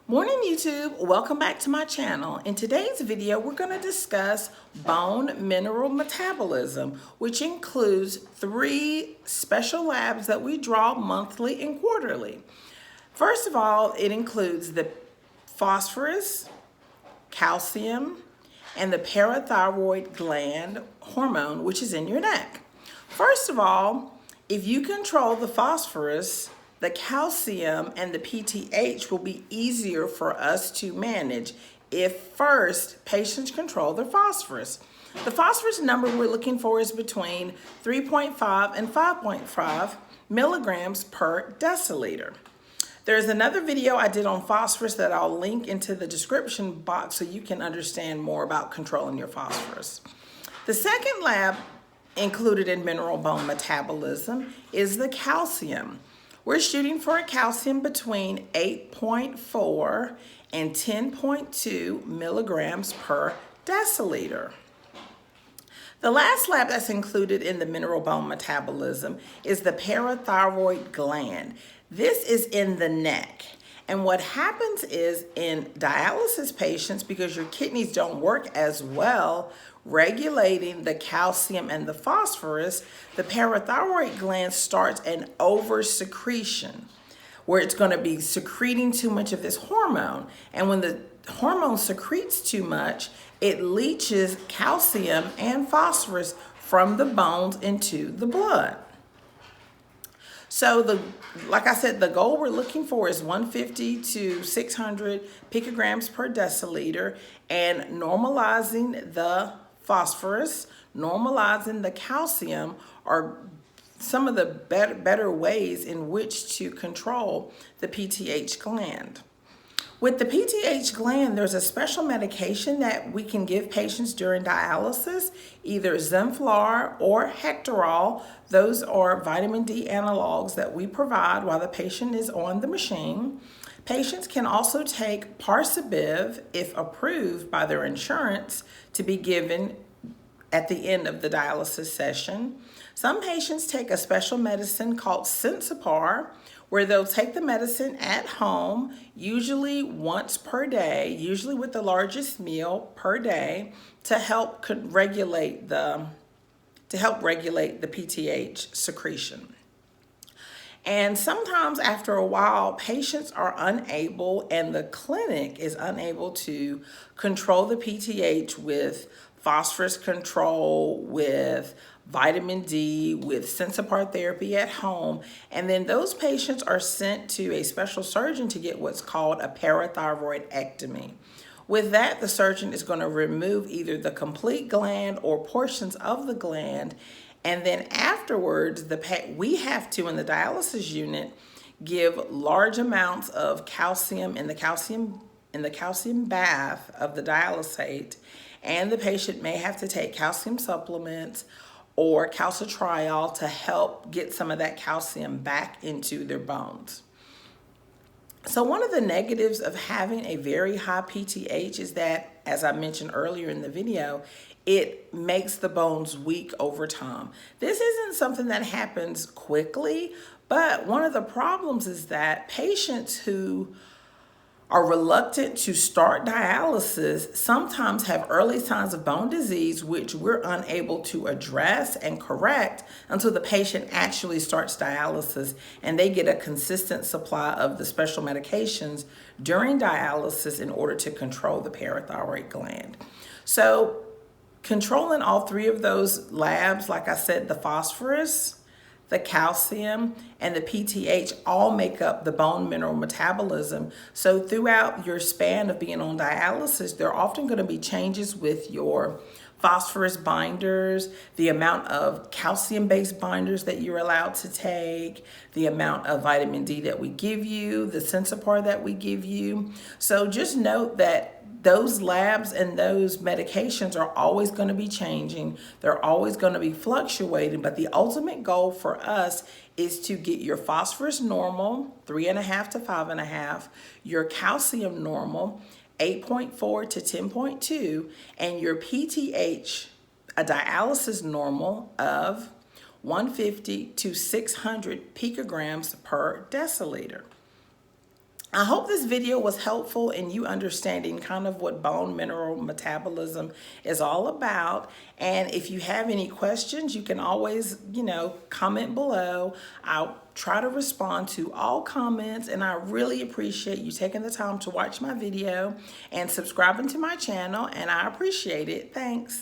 Morning YouTube, welcome back to my channel. In today's video, we're going to discuss bone mineral metabolism, which includes 3 special labs that we draw monthly and quarterly. First of all, it includes the phosphorus, calcium, and the parathyroid gland hormone, which is in your neck. First of all, if you control the phosphorus, the calcium and the PTH will be easier for us to manage if first patients control their phosphorus. The phosphorus number we're looking for is between 3.5 and 5.5 milligrams per deciliter. There's another video I did on phosphorus that I'll link into the description box so you can understand more about controlling your phosphorus. The second lab included in mineral bone metabolism is the calcium. We're shooting for a calcium between 8.4 and 10.2 milligrams per deciliter. The last lab that's included in the mineral bone metabolism is the parathyroid gland. This is in the neck. And what happens is in dialysis patients, because your kidneys don't work as well regulating the calcium and the phosphorus, the parathyroid gland starts an over-secretion where it's going to be secreting too much of this hormone. And when the hormone secretes too much, it leaches calcium and phosphorus from the bones into the blood. So like I said, the goal we're looking for is 150 to 600 picograms per deciliter, and normalizing the phosphorus, normalizing the calcium are some of the better ways in which to control the PTH gland. With the PTH gland, there's a special medication that we can give patients during dialysis, either Zynflar or Hectorol. Those are vitamin D analogs that we provide while the patient is on the machine. Patients can also take Parsabiv, if approved by their insurance, to be given at the end of the dialysis session. Some patients take a special medicine called Sensipar, where they'll take the medicine at home, usually once per day, usually with the largest meal per day, to help regulate the PTH secretion. And sometimes after a while, patients are unable, and the clinic is unable to control the PTH with phosphorus control, with vitamin D, with Sensipar therapy at home, and then those patients are sent to a special surgeon to get what's called a parathyroidectomy. With that, the surgeon is going to remove either the complete gland or portions of the gland, and then afterwards, we have to, in the dialysis unit, give large amounts of calcium in the calcium bath of the dialysate, and the patient may have to take calcium supplements or calcitriol to help get some of that calcium back into their bones. So one of the negatives of having a very high PTH is that, as I mentioned earlier in the video, it makes the bones weak over time. This isn't something that happens quickly, but one of the problems is that patients who are reluctant to start dialysis sometimes have early signs of bone disease, which we're unable to address and correct until the patient actually starts dialysis and they get a consistent supply of the special medications during dialysis in order to control the parathyroid gland. So controlling all 3 of those labs, like I said, the phosphorus, the calcium, and the PTH all make up the bone mineral metabolism. So throughout your span of being on dialysis, there are often going to be changes with your phosphorus binders, the amount of calcium-based binders that you're allowed to take, the amount of vitamin D that we give you, the Sensipar that we give you. So just note that those labs and those medications are always going to be changing. They're always going to be fluctuating, but the ultimate goal for us is to get your phosphorus normal, 3.5 to 5.5, your calcium normal, 8.4 to 10.2, and your PTH, a dialysis normal of 150 to 600 picograms per deciliter. I hope this video was helpful in you understanding kind of what bone mineral metabolism is all about. And if you have any questions, you can always, comment below. I'll try to respond to all comments, and I really appreciate you taking the time to watch my video and subscribing to my channel, and I appreciate it. Thanks.